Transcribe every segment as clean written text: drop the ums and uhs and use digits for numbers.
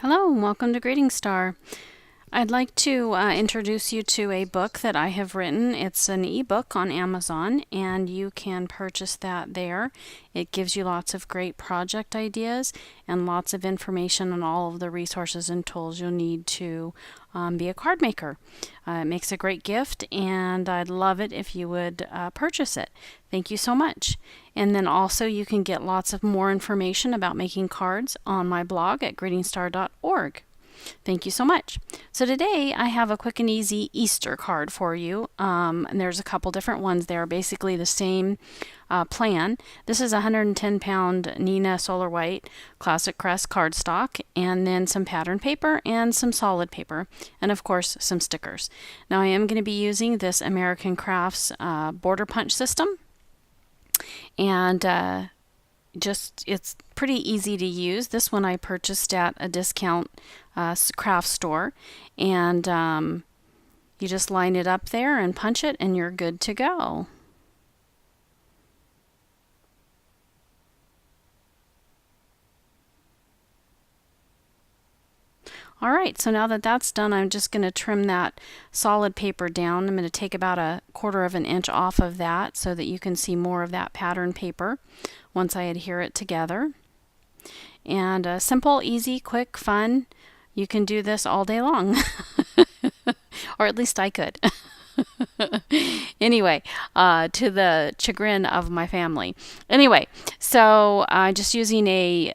Hello, and welcome to Greeting Star. I'd like to introduce you to a book that I have written. It's an ebook on Amazon, and you can purchase that there. It gives you lots of great project ideas and lots of information on all of the resources and tools you'll need to be a card maker. It makes a great gift, and I'd love it if you would purchase it. Thank you so much. And then also you can get lots of more information about making cards on my blog at greetingstar.org. Thank you so much. So today I have a quick and easy Easter card for you. And there's a couple different ones there, basically the same plan. This is a 110-pound Neenah Solar White Classic Crest cardstock, and then some pattern paper and some solid paper, and of course some stickers. Now I am going to be using this American Crafts border punch system, and it's pretty easy to use. This one I purchased at a discount craft store, and you just line it up there and punch it and you're good to go. Alright, so now that that's done, I'm just going to trim that solid paper down. I'm going to take about 1/4 of an inch off of that so that you can see more of that pattern paper once I adhere it together. And simple, easy, quick, fun. You can do this all day long. Or at least I could. Anyway, to the chagrin of my family. Anyway, so just using a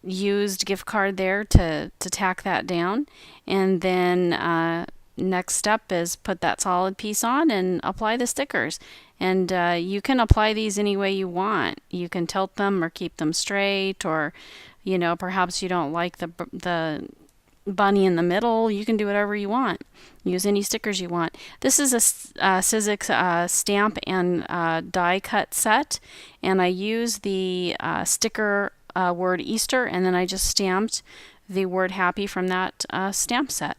used gift card there to tack that down, and then next step is put that solid piece on and apply the stickers. And you can apply these any way you want. You can tilt them or keep them straight, or perhaps you don't like the bunny in the middle. You can do whatever you want. Use any stickers you want. This is a Sizzix stamp and die cut set, and I use the sticker word Easter, and then I just stamped the word happy from that stamp set.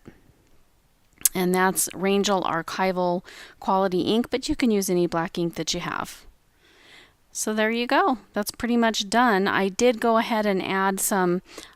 And that's Rangel Archival quality ink, but you can use any black ink that you have. So there you go. That's pretty much done. I did go ahead and add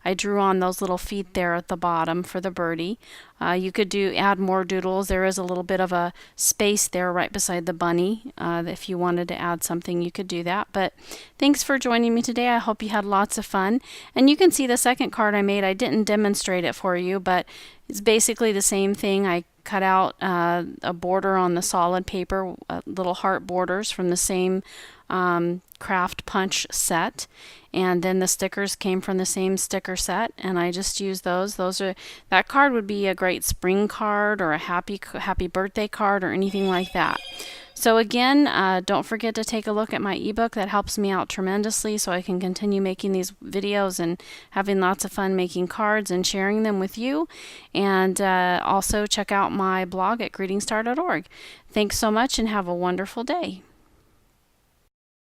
I drew on those little feet there at the bottom for the birdie. You could add more doodles. There is a little bit of a space there right beside the bunny. If you wanted to add something, you could do that. But thanks for joining me today. I hope you had lots of fun. And you can see the second card I made. I didn't demonstrate it for you, but it's basically the same thing. I cut out a border on the solid paper, little heart borders from the same craft punch set, and then the stickers came from the same sticker set, and I just used those. That card would be a great spring card or a happy birthday card or anything like that. So again, don't forget to take a look at my ebook. That helps me out tremendously so I can continue making these videos and having lots of fun making cards and sharing them with you. And also check out my blog at greetingstar.org. Thanks so much and have a wonderful day.